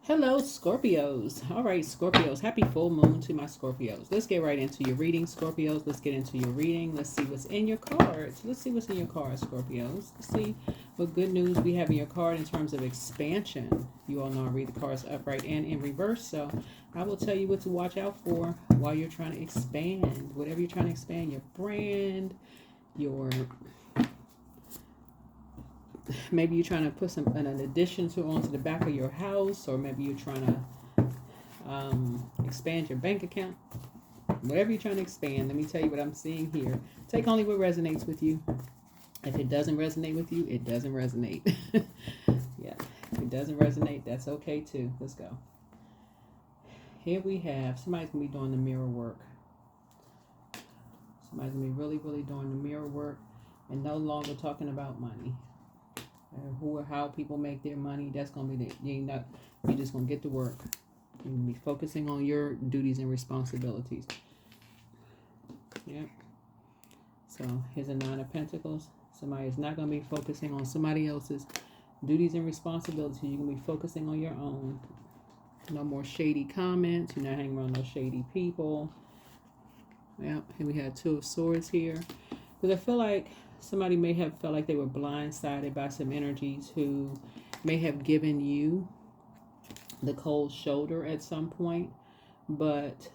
Hello, Scorpios. All right, Scorpios. Happy full moon to my Scorpios. Let's get right into your reading, Scorpios. Let's get into your reading. Let's see what's in your cards. Let's see what's in your cards, Scorpios. Let's see what good news we have in your card in terms of expansion. You all know I read the cards upright and in reverse, so I will tell you what to watch out for while you're trying to expand. Whatever you're trying to expand, your brand, your maybe you're trying to put an addition to onto the back of your house, or maybe you're trying to expand your bank account. Whatever you're trying to expand, let me tell you what I'm seeing here. Take only what resonates with you. If it doesn't resonate with you, it doesn't resonate. Yeah, if it doesn't resonate, that's okay too. Let's go. Here we have somebody's gonna be doing the mirror work. Somebody's gonna be really doing the mirror work and no longer talking about money. Who or how people make their money, that's gonna be you're just gonna get to work. You're gonna be focusing on your duties and responsibilities. Yep. So here's a 9 of Pentacles. Somebody is not gonna be focusing on somebody else's duties and responsibilities. You're gonna be focusing on your own. No more shady comments. You're not hanging around no shady people. Yep. And we had 2 of Swords here. Because I feel like somebody may have felt like they were blindsided by some energies who may have given you the cold shoulder at some point. But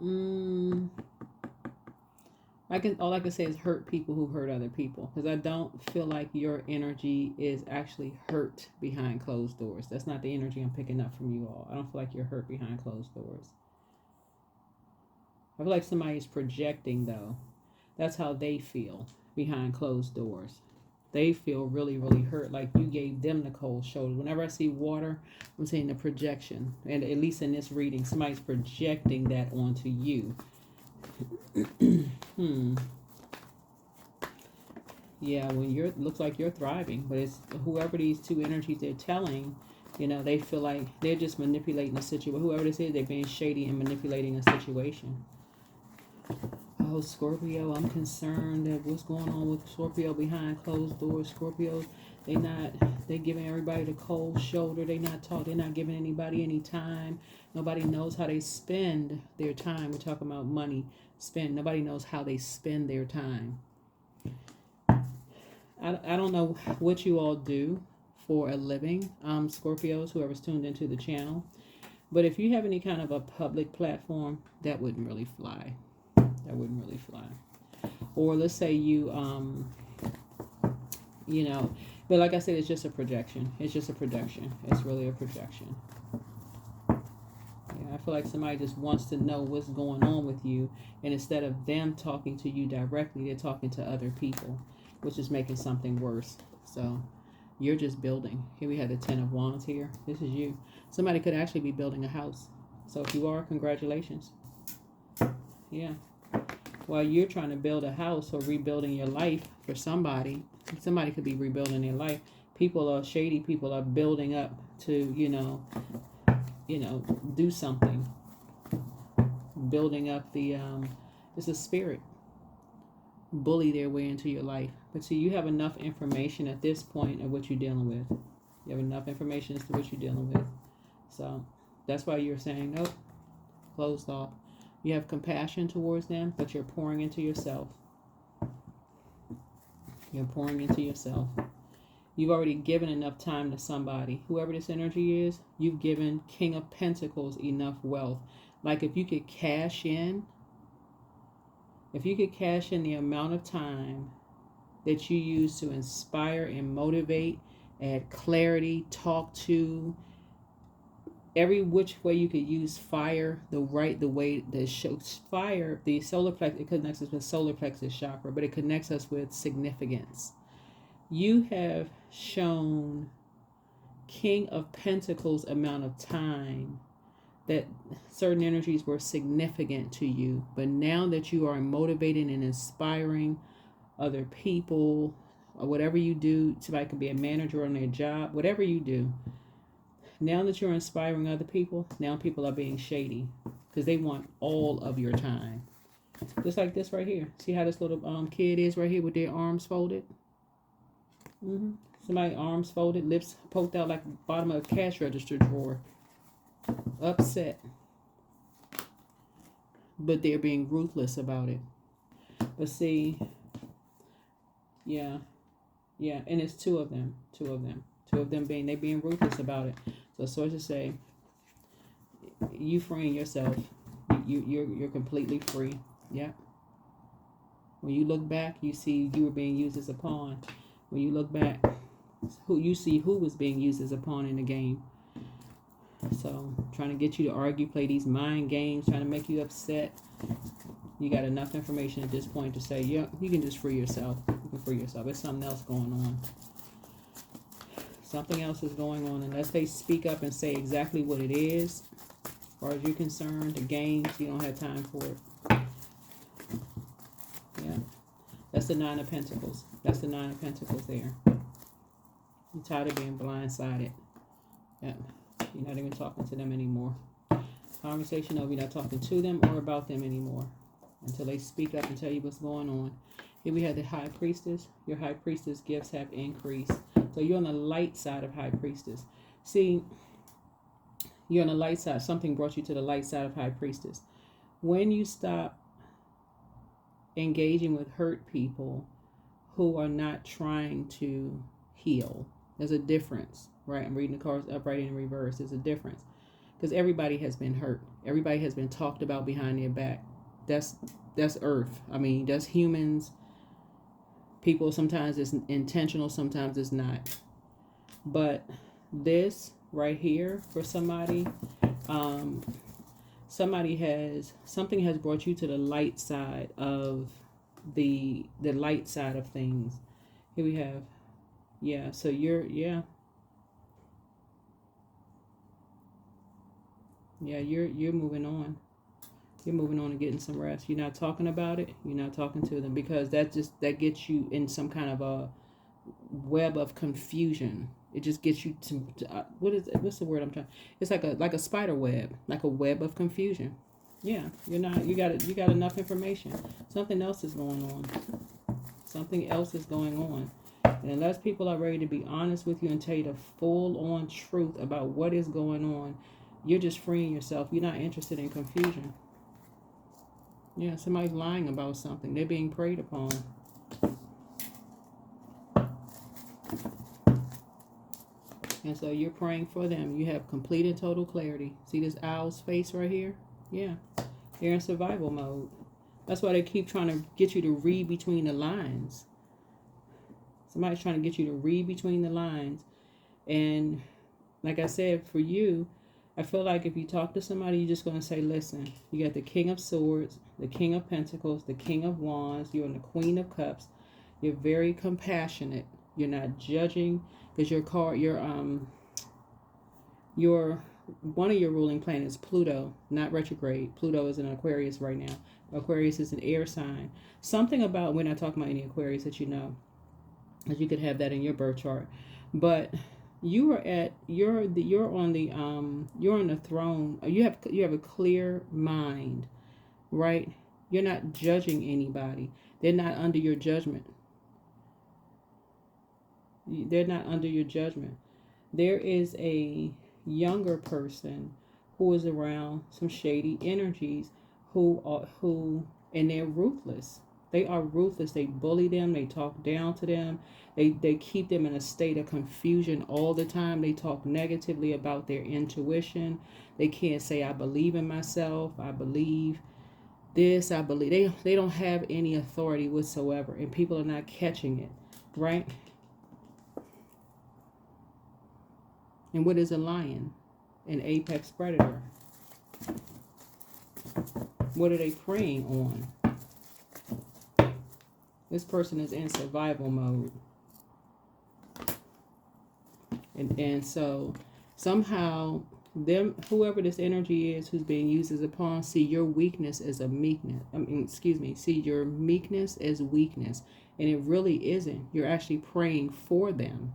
all I can say is hurt people who hurt other people. Because I don't feel like your energy is actually hurt behind closed doors. That's not the energy I'm picking up from you all. I don't feel like you're hurt behind closed doors. I feel like somebody is projecting, though. That's how they feel behind closed doors. They feel really hurt, like you gave them the cold shoulder. Whenever I see water, I'm saying the projection. And at least in this reading, somebody's projecting that onto you. Yeah, when looks like you're thriving, but it's whoever these 2 energies they're telling, they feel like they're just manipulating the situation. Whoever this is, they're being shady and manipulating a situation. Oh, Scorpio, I'm concerned that what's going on with Scorpio behind closed doors. Scorpio, they're giving everybody the cold shoulder. They're not giving anybody any time. Nobody knows how they spend their time. We're talking about money spend. Nobody knows how they spend their time. I don't know what you all do for a living, Scorpios, whoever's tuned into the channel. But if you have any kind of a public platform, that wouldn't really fly. That wouldn't really fly. Or let's say you, but like I said, it's just a projection. It's just a projection. It's really a projection. Yeah, I feel like somebody just wants to know what's going on with you. And instead of them talking to you directly, they're talking to other people, which is making something worse. So you're just building. Here we have the 10 of Wands here. This is you. Somebody could actually be building a house. So if you are, congratulations. Yeah. While you're trying to build a house or rebuilding your life for somebody could be rebuilding their life. Shady people are building up to, do something. Building up it's a spirit. Bully their way into your life. But see, you have enough information at this point of what you're dealing with. You have enough information as to what you're dealing with. So that's why you're saying, nope, closed off. You have compassion towards them, but you're pouring into yourself. You're pouring into yourself. You've already given enough time to somebody. Whoever this energy is, you've given King of Pentacles enough wealth. Like if you could cash in the amount of time that you use to inspire and motivate, add clarity, talk to, every which way you could use fire, the way that shows fire, the solar plexus, it connects us with solar plexus chakra, but it connects us with significance. You have shown King of Pentacles amount of time that certain energies were significant to you, but now that you are motivating and inspiring other people, or whatever you do, somebody could be a manager on their job, whatever you do. Now that you're inspiring other people, now people are being shady because they want all of your time. Just like this right here. See how this little kid is right here with their arms folded? Somebody arms folded, lips poked out like bottom of a cash register drawer. Upset. But they're being ruthless about it. But see, yeah, and it's two of them being, they being ruthless about it. So sources say, you freeing yourself, you're completely free. Yeah. When you look back, you see you were being used as a pawn. When you look back, you see who was being used as a pawn in the game. So trying to get you to argue, play these mind games, trying to make you upset. You got enough information at this point to say, yeah, you can just free yourself. You can free yourself. There's something else going on. Something else is going on. Unless they speak up and say exactly what it is, as far as you're concerned, the games, you don't have time for it. Yeah. That's the Nine of Pentacles. That's the Nine of Pentacles there. You're tired of being blindsided. Yeah. You're not even talking to them anymore. Conversation over, you're not talking to them or about them anymore until they speak up and tell you what's going on. Here we have the High Priestess. Your High Priestess gifts have increased. So you're on the light side of High Priestess. See, you're on the light side. Something brought you to the light side of High Priestess. When you stop engaging with hurt people who are not trying to heal, there's a difference, right? I'm reading the cards upright and in reverse. There's a difference because everybody has been hurt. Everybody has been talked about behind their back. That's Earth. I mean, that's humans. People, sometimes it's intentional, sometimes it's not. But this right here for somebody, something has brought you to the light side of the light side of things. Here we have, yeah. So you're moving on. You're moving on and getting some rest. You're not talking about it. You're not talking to them because that gets you in some kind of a web of confusion. It just gets you to what's the word I'm trying? It's like a spider web, like a web of confusion. Yeah, you got enough information. Something else is going on. Something else is going on. And unless people are ready to be honest with you and tell you the full on truth about what is going on, you're just freeing yourself. You're not interested in confusion. Yeah, somebody's lying about something. They're being preyed upon. And so you're praying for them. You have complete and total clarity. See this owl's face right here? Yeah. They're in survival mode. That's why they keep trying to get you to read between the lines. Somebody's trying to get you to read between the lines. And like I said, for you, I feel like if you talk to somebody, you're just going to say, listen, you got the King of Swords, the King of Pentacles, the King of Wands, you're in the Queen of Cups. You're very compassionate. You're not judging because one of your ruling planets, Pluto, not retrograde. Pluto is in Aquarius right now. Aquarius is an air sign. Something about, we're not talking about any Aquarius that you know, because you could have that in your birth chart. But you're on the throne. You have a clear mind, right? You're not judging anybody. They're not under your judgment. They're not under your judgment. There is a younger person who is around some shady energies and they're ruthless. They are ruthless. They bully them. They talk down to them. They keep them in a state of confusion all the time. They talk negatively about their intuition. They can't say, I believe in myself. I believe this. I believe. They don't have any authority whatsoever. And people are not catching it. Right? And what is a lion? An apex predator. What are they preying on? This person is in survival mode. And so somehow whoever this energy is who's being used as a pawn, see your weakness as a meekness. See your meekness as weakness. And it really isn't. You're actually praying for them.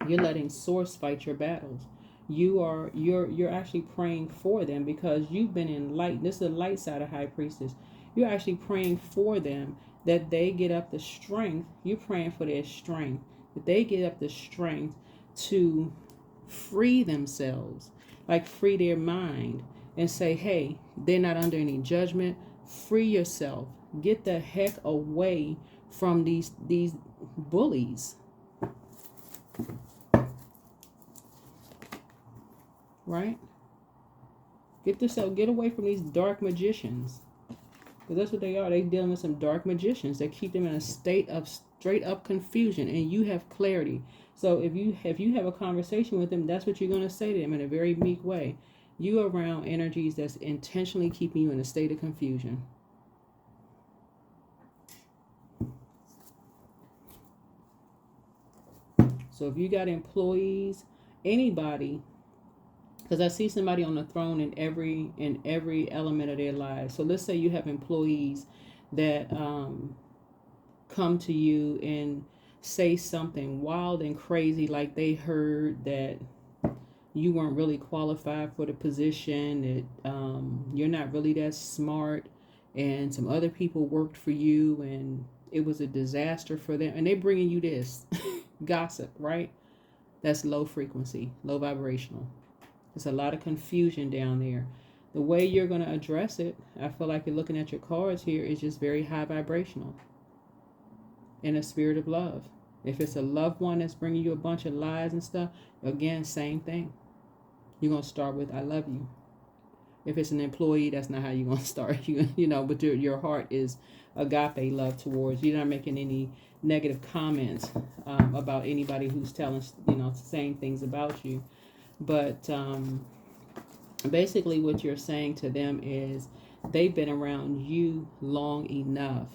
You're letting source fight your battles. You're actually praying for them because you've been in light. This is the light side of High Priestess. You're actually praying for them that they get up the strength. You're praying for their strength. That they get up the strength to free themselves, like free their mind and say, hey, they're not under any judgment. Free yourself. Get the heck away from these bullies. Right? Get away from these dark magicians. Because that's what they are. They're dealing with some dark magicians that keep them in a state of straight up confusion, and you have clarity. So if you have a conversation with them, that's what you're going to say to them in a very meek way. You are around energies that's intentionally keeping you in a state of confusion. So if you got employees, anybody, because I see somebody on the throne in every element of their lives. So let's say you have employees that come to you and say something wild and crazy, like they heard that you weren't really qualified for the position, that you're not really that smart, and some other people worked for you and it was a disaster for them, and they're bringing you this gossip, right? That's low frequency, low vibrational. There's a lot of confusion down there. The way you're going to address it, I feel like you're looking at your cards here, is just very high vibrational in a spirit of love. If it's a loved one that's bringing you a bunch of lies and stuff, again, same thing. You're going to start with, I love you. If it's an employee, that's not how you're going to start. But your heart is agape love towards. You're not making any negative comments about anybody who's telling, saying things about you. But basically what you're saying to them is they've been around you long enough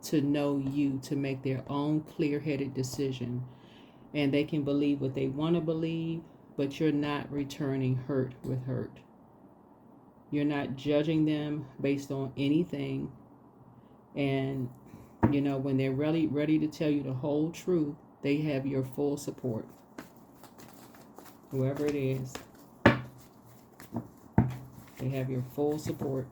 to know you, to make their own clear-headed decision. And they can believe what they want to believe, but you're not returning hurt with hurt. You're not judging them based on anything. And, when they're really ready to tell you the whole truth, they have your full support. Whoever it is, they have your full support.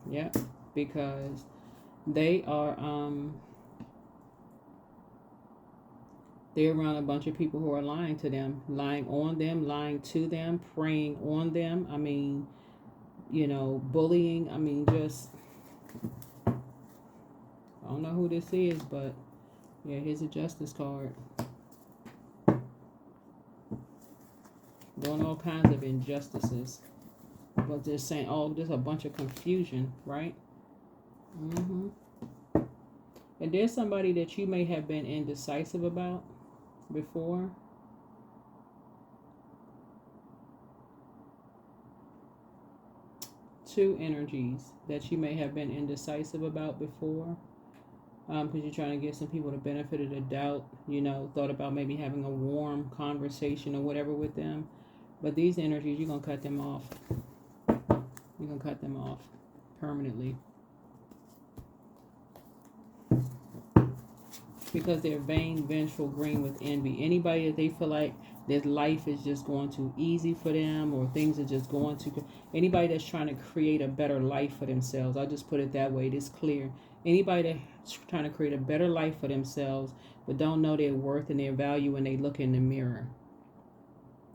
Yep, because they are they're around a bunch of people who are lying to them, lying on them, lying to them, preying on them. I mean, bullying. I mean, just, I don't know who this is, but yeah, here's a justice card. Doing all kinds of injustices. But they're saying, there's a bunch of confusion, right? And there's somebody that you may have been indecisive about before. Two energies that you may have been indecisive about before. Because you're trying to give some people the benefit of the doubt, thought about maybe having a warm conversation or whatever with them. But these energies, you're going to cut them off. You're going to cut them off permanently. Because they're vain, vengeful, green with envy. Anybody that they feel like their life is just going too easy for them, or things are just going too... Anybody that's trying to create a better life for themselves. I'll just put it that way. It is clear. Anybody that's trying to create a better life for themselves, but don't know their worth and their value when they look in the mirror.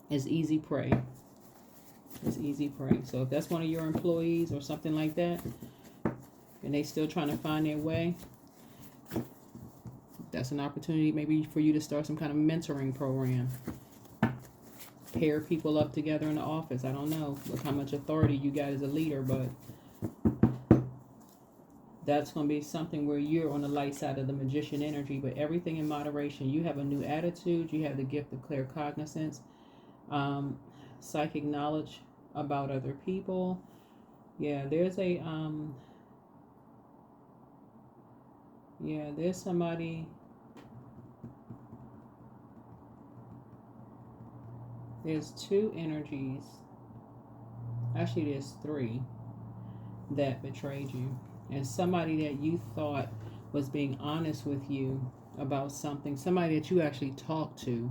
It's easy prey. It's easy prey. So if that's one of your employees or something like that, and they still trying to find their way, that's an opportunity maybe for you to start some kind of mentoring program. Pair people up together in the office. I don't know how much authority you got as a leader, but that's going to be something where you're on the light side of the magician energy, but everything in moderation. You have a new attitude. You have the gift of clear cognizance, psychic knowledge about other people. Yeah, there's a there's somebody. There's two energies. Actually, there's three that betrayed you. And somebody that you thought was being honest with you about something. Somebody that you actually talked to.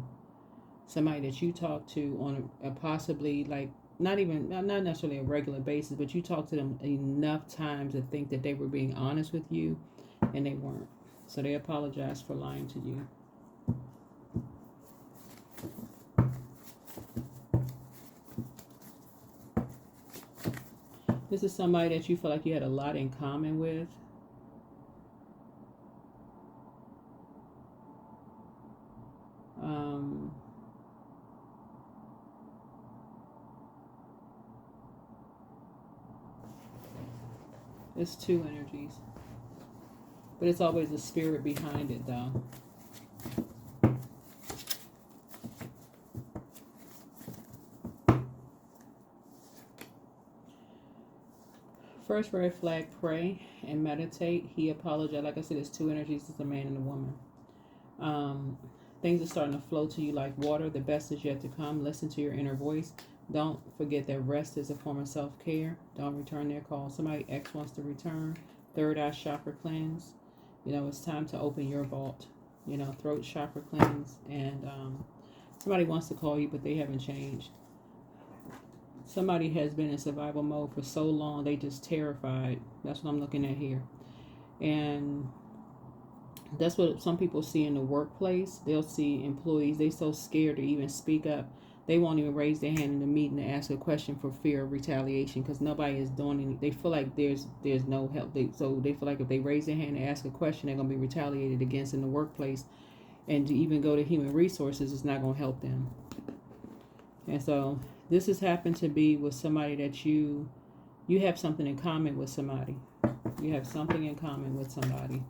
Somebody that you talked to on a possibly like not necessarily a regular basis, but you talk to them enough times to think that they were being honest with you, and they weren't. So they apologize for lying to you. This is somebody that you feel like you had a lot in common with. It's two energies. But it's always a spirit behind it, though. First red flag, pray and meditate. He apologized. Like I said, it's two energies. It's a man and a woman. Things are starting to flow to you like water. The best is yet to come. Listen to your inner voice. Don't forget that rest is a form of self-care. Don't return their call. Somebody X wants to return. Third eye chakra cleanse. You know, it's time to open your vault. You know, throat chakra cleanse. And somebody wants to call you, but they haven't changed. Somebody has been in survival mode for so long, they just terrified. That's what I'm looking at here. And that's what some people see in the workplace. They'll see employees, they so scared to even speak up. They won't even raise their hand in the meeting to ask a question for fear of retaliation, because nobody is doing anything. They feel like there's no help. So they feel like if they raise their hand and ask a question, they're going to be retaliated against in the workplace. And to even go to human resources is not going to help them. And so this has happened to be with somebody that you have something in common with somebody. You have something in common with somebody.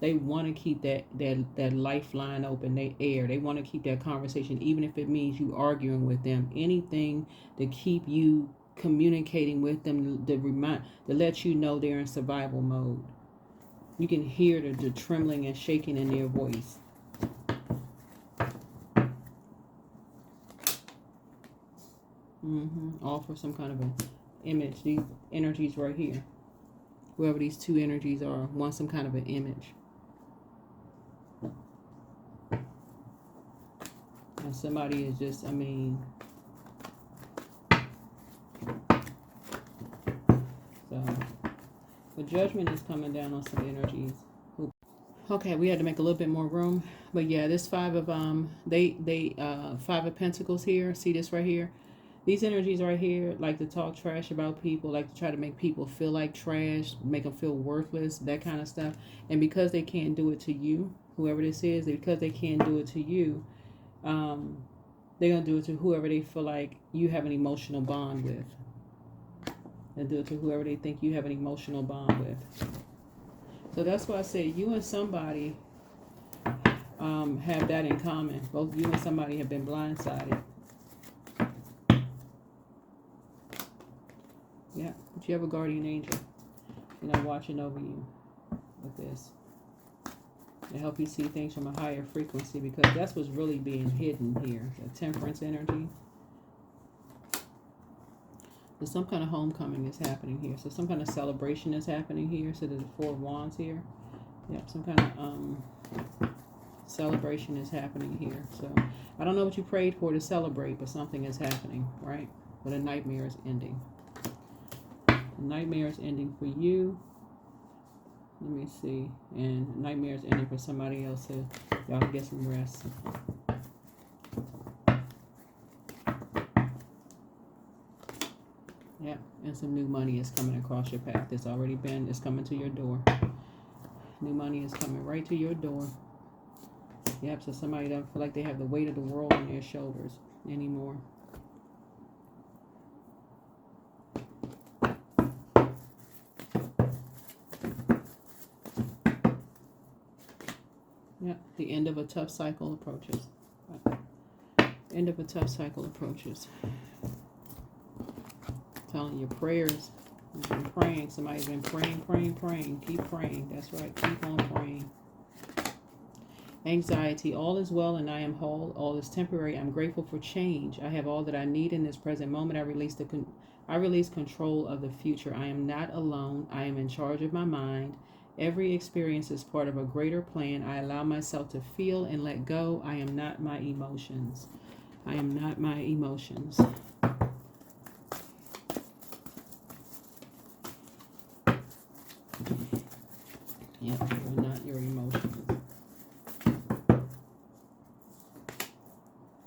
They want to keep that lifeline open, they air. They want to keep that conversation, even if it means you arguing with them. Anything to keep you communicating with them, to let you know they're in survival mode. You can hear the trembling and shaking in their voice. All for some kind of an image. These energies right here. Whoever these two energies are, want some kind of an image. And somebody is just, so the judgment is coming down on some energies. Okay, we had to make a little bit more room. But yeah, this five of Five of Pentacles here. See this right here? These energies right here like to talk trash about people, like to try to make people feel like trash, make them feel worthless, that kind of stuff. And because they can't do it to you, whoever this is, because they can't do it to you, they're going to do it to whoever they feel like you have an emotional bond with. They'll do it to whoever they think you have an emotional bond with. So that's why I say you and somebody have that in common. Both you and somebody have been blindsided. Yeah, but you have a guardian angel, watching over you with this. To help you see things from a higher frequency, because that's what's really being hidden here. The temperance energy. There's some kind of homecoming is happening here. So some kind of celebration is happening here. So there's the Four of Wands here. Yep, some kind of celebration is happening here. So I don't know what you prayed for to celebrate, but something is happening, right? But a nightmare is ending. A nightmare is ending for you. Let me see. And nightmare is ending for somebody else, so y'all can get some rest. Yeah, and some new money is coming across your path. It's already been, it's coming to your door. New money is coming right to your door. Yep, so somebody doesn't feel like they have the weight of the world on their shoulders anymore. Yep, the end of a tough cycle approaches. End of a tough cycle approaches. Telling you prayers. You've been praying. Somebody's been praying. Keep praying. That's right. Keep on praying. Anxiety. All is well and I am whole. All is temporary. I'm grateful for change. I have all that I need in this present moment. I release control of the future. I am not alone. I am in charge of my mind. Every experience is part of a greater plan. I allow myself to feel and let go. I am not my emotions. I am not my emotions. Yeah, you're not your emotions.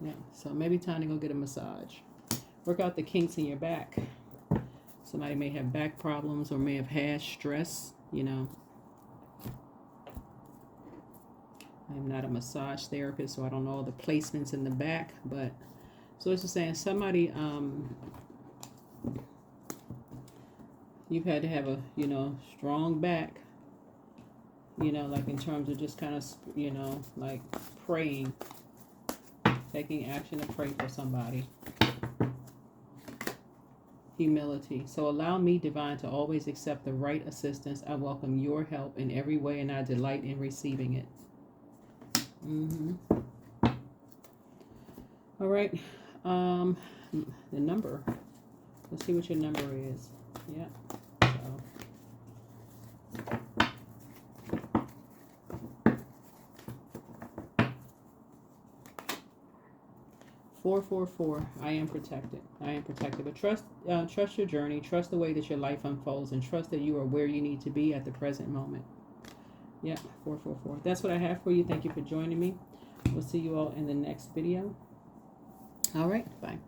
Yeah, so maybe time to go get a massage. Work out the kinks in your back. Somebody may have back problems or may have had stress, you know. I'm not a massage therapist, so I don't know all the placements in the back, but so it's just saying somebody, you've had to have a, you know, strong back, you know, like in terms of just kind of, you know, like praying, taking action to pray for somebody. Humility. So allow me, divine, to always accept the right assistance. I welcome your help in every way and I delight in receiving it. All right. The number. Let's see what your number is. Yeah. So 444. I am protected. I am protected. But trust your journey. Trust the way that your life unfolds, and trust that you are where you need to be at the present moment. Yeah, 444. That's what I have for you. Thank you for joining me. We'll see you all in the next video. All right. Bye.